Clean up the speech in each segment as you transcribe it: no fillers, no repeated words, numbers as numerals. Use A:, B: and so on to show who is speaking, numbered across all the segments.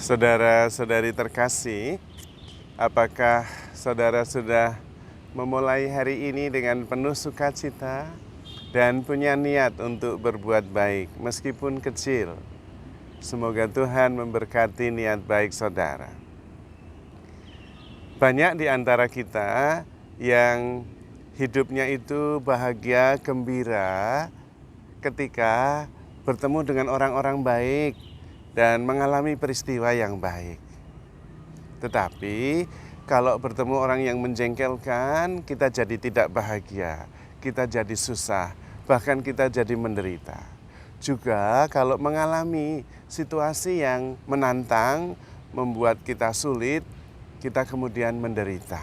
A: Saudara-saudari terkasih, apakah saudara sudah memulai hari ini dengan penuh sukacita dan punya niat untuk berbuat baik meskipun kecil? Semoga Tuhan memberkati niat baik saudara. Banyak di antara kita yang hidupnya itu bahagia, gembira ketika bertemu dengan orang-orang baik dan mengalami peristiwa yang baik. Tetapi kalau bertemu orang yang menjengkelkan, kita jadi tidak bahagia, kita jadi susah, bahkan kita jadi menderita. Juga kalau mengalami situasi yang menantang, membuat kita sulit, kita kemudian menderita,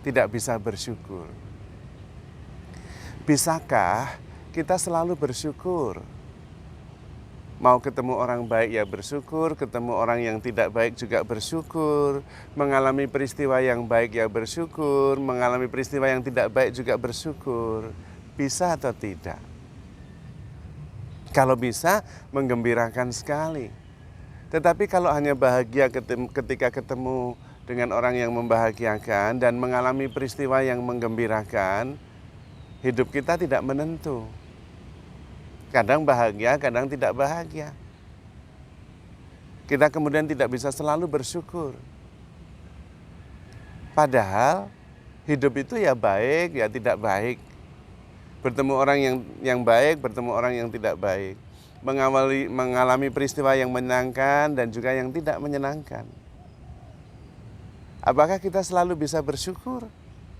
A: tidak bisa bersyukur. Bisakah kita selalu bersyukur? Mau ketemu orang baik ya bersyukur, ketemu orang yang tidak baik juga bersyukur, mengalami peristiwa yang baik ya bersyukur, mengalami peristiwa yang tidak baik juga bersyukur. Bisa atau tidak? Kalau bisa, menggembirakan sekali. Tetapi kalau hanya bahagia ketika ketemu dengan orang yang membahagiakan dan mengalami peristiwa yang menggembirakan, hidup kita tidak menentu. Kadang bahagia, kadang tidak bahagia. Kita kemudian tidak bisa selalu bersyukur. Padahal hidup itu ya baik, ya tidak baik. Bertemu orang yang baik, bertemu orang yang tidak baik. Mengalami peristiwa yang menyenangkan dan juga yang tidak menyenangkan. Apakah kita selalu bisa bersyukur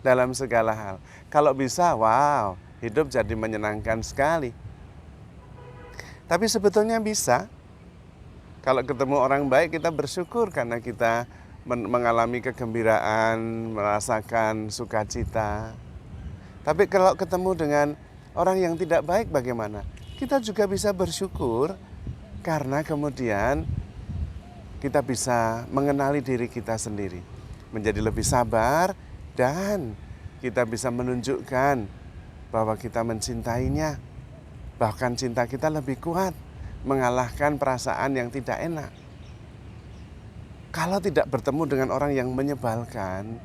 A: dalam segala hal? Kalau bisa, wow, hidup jadi menyenangkan sekali. Tapi sebetulnya bisa. Kalau ketemu orang baik kita bersyukur karena kita mengalami kegembiraan, merasakan sukacita. Tapi kalau ketemu dengan orang yang tidak baik bagaimana? Kita juga bisa bersyukur karena kemudian kita bisa mengenali diri kita sendiri. Menjadi lebih sabar dan kita bisa menunjukkan bahwa kita mencintainya. Bahkan cinta kita lebih kuat, mengalahkan perasaan yang tidak enak. Kalau tidak bertemu dengan orang yang menyebalkan,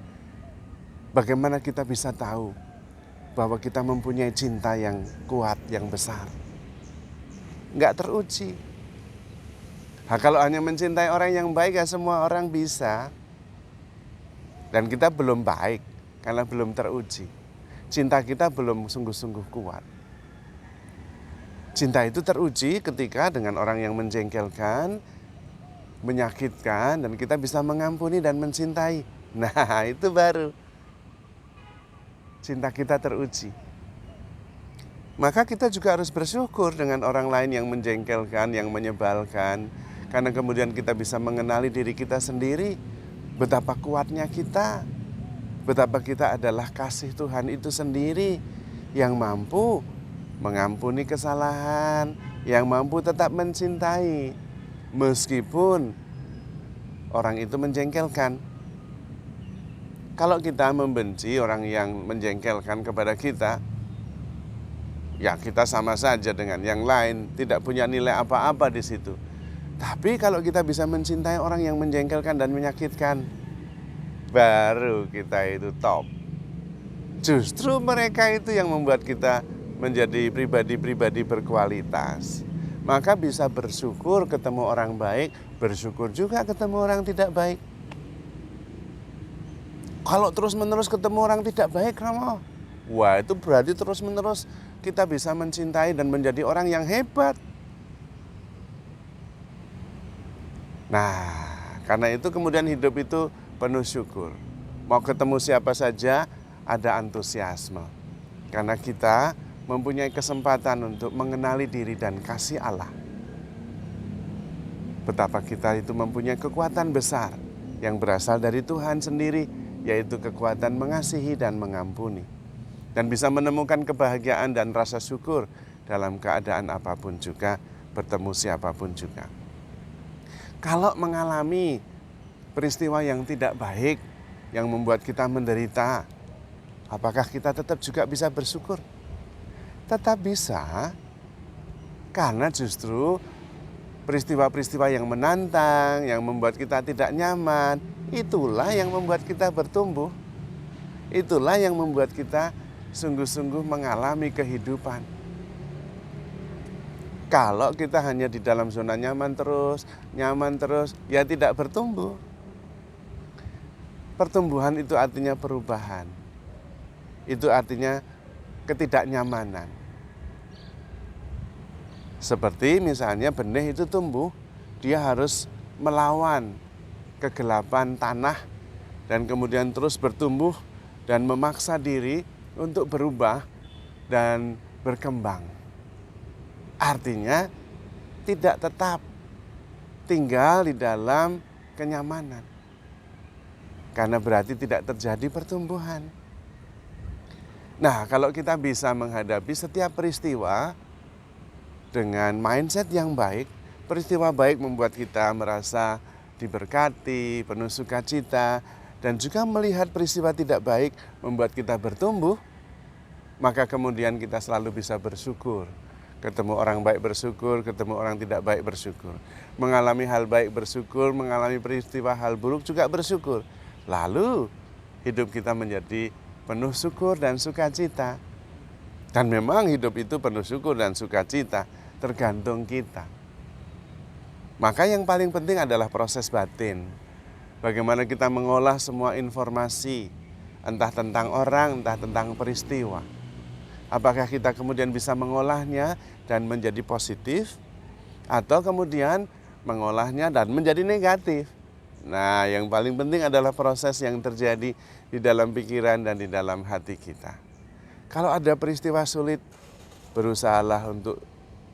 A: bagaimana kita bisa tahu bahwa kita mempunyai cinta yang kuat, yang besar? Nggak teruji. Nah, kalau hanya mencintai orang yang baik, ya semua orang bisa. Dan kita belum baik, karena belum teruji. Cinta kita belum sungguh-sungguh kuat. Cinta itu teruji ketika dengan orang yang menjengkelkan, menyakitkan, dan kita bisa mengampuni dan mencintai. Nah, itu baru cinta kita teruji. Maka kita juga harus bersyukur dengan orang lain yang menjengkelkan, yang menyebalkan. Karena kemudian kita bisa mengenali diri kita sendiri, betapa kuatnya kita, betapa kita adalah kasih Tuhan itu sendiri yang mampu mengampuni kesalahan, yang mampu tetap mencintai meskipun orang itu menjengkelkan. Kalau kita membenci orang yang menjengkelkan kepada kita, ya kita sama saja dengan yang lain, tidak punya nilai apa-apa di situ. Tapi kalau kita bisa mencintai orang yang menjengkelkan dan menyakitkan, baru kita itu top. Justru mereka itu yang membuat kita menjadi pribadi-pribadi berkualitas. Maka bisa bersyukur ketemu orang baik, bersyukur juga ketemu orang tidak baik. Kalau terus-menerus ketemu orang tidak baik, Romo, wah itu berarti terus-menerus kita bisa mencintai dan menjadi orang yang hebat. Nah, karena itu kemudian hidup itu penuh syukur. Mau ketemu siapa saja ada antusiasme. Karena kita mempunyai kesempatan untuk mengenali diri dan kasih Allah. Betapa kita itu mempunyai kekuatan besar yang berasal dari Tuhan sendiri, yaitu kekuatan mengasihi dan mengampuni. Dan bisa menemukan kebahagiaan dan rasa syukur dalam keadaan apapun juga, bertemu siapapun juga. Kalau mengalami peristiwa yang tidak baik, yang membuat kita menderita, apakah kita tetap juga bisa bersyukur? Tetap bisa, karena justru peristiwa-peristiwa yang menantang, yang membuat kita tidak nyaman, itulah yang membuat kita bertumbuh. Itulah yang membuat kita sungguh-sungguh mengalami kehidupan. Kalau kita hanya di dalam zona nyaman terus, ya tidak bertumbuh. Pertumbuhan itu artinya perubahan. Itu artinya ketidaknyamanan. Seperti misalnya benih itu tumbuh, dia harus melawan kegelapan tanah dan kemudian terus bertumbuh dan memaksa diri untuk berubah dan berkembang. Artinya tidak tetap tinggal di dalam kenyamanan. Karena berarti tidak terjadi pertumbuhan. Nah, kalau kita bisa menghadapi setiap peristiwa dengan mindset yang baik, peristiwa baik membuat kita merasa diberkati, penuh sukacita, dan juga melihat peristiwa tidak baik membuat kita bertumbuh, maka kemudian kita selalu bisa bersyukur. Ketemu orang baik bersyukur, ketemu orang tidak baik bersyukur. Mengalami hal baik bersyukur, mengalami peristiwa hal buruk juga bersyukur. Lalu hidup kita menjadi penuh syukur dan sukacita. Dan memang hidup itu penuh syukur dan sukacita, tergantung kita. Maka yang paling penting adalah proses batin. Bagaimana kita mengolah semua informasi, entah tentang orang, entah tentang peristiwa. Apakah kita kemudian bisa mengolahnya dan menjadi positif, atau kemudian mengolahnya dan menjadi negatif. Nah, yang paling penting adalah proses yang terjadi di dalam pikiran dan di dalam hati kita. Kalau ada peristiwa sulit, berusahalah untuk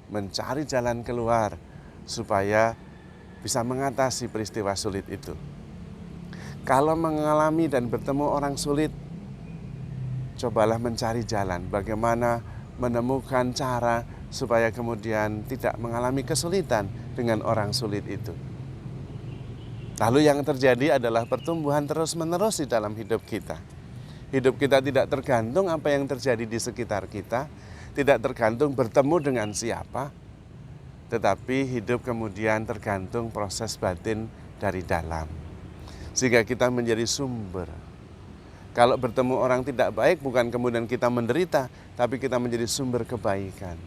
A: mencari jalan keluar supaya bisa mengatasi peristiwa sulit itu. Kalau mengalami dan bertemu orang sulit, cobalah mencari jalan bagaimana menemukan cara supaya kemudian tidak mengalami kesulitan dengan orang sulit itu. Lalu yang terjadi adalah pertumbuhan terus-menerus di dalam hidup kita. Hidup kita tidak tergantung apa yang terjadi di sekitar kita, tidak tergantung bertemu dengan siapa, tetapi hidup kemudian tergantung proses batin dari dalam. Sehingga kita menjadi sumber. Kalau bertemu orang tidak baik, bukan kemudian kita menderita, tapi kita menjadi sumber kebaikan.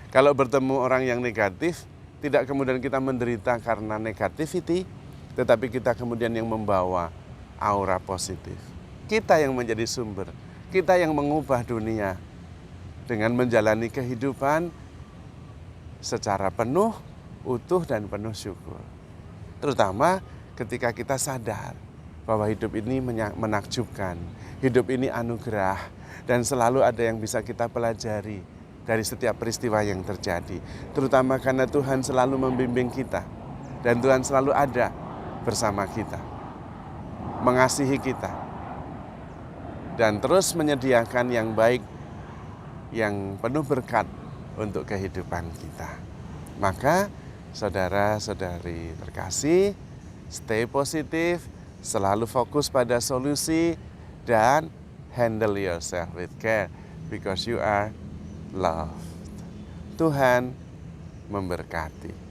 A: Kalau bertemu orang yang negatif, tidak kemudian kita menderita karena negativity, tetapi kita kemudian yang membawa aura positif. Kita yang menjadi sumber, kita yang mengubah dunia dengan menjalani kehidupan secara penuh, utuh, dan penuh syukur. Terutama ketika kita sadar bahwa hidup ini menakjubkan, hidup ini anugerah, dan selalu ada yang bisa kita pelajari dari setiap peristiwa yang terjadi. Terutama karena Tuhan selalu membimbing kita, dan Tuhan selalu ada bersama kita, mengasihi kita, dan terus menyediakan yang baik, yang penuh berkat untuk kehidupan kita. Maka saudara-saudari terkasih, stay positif, selalu fokus pada solusi, dan handle yourself with care because you are loved. Tuhan memberkati.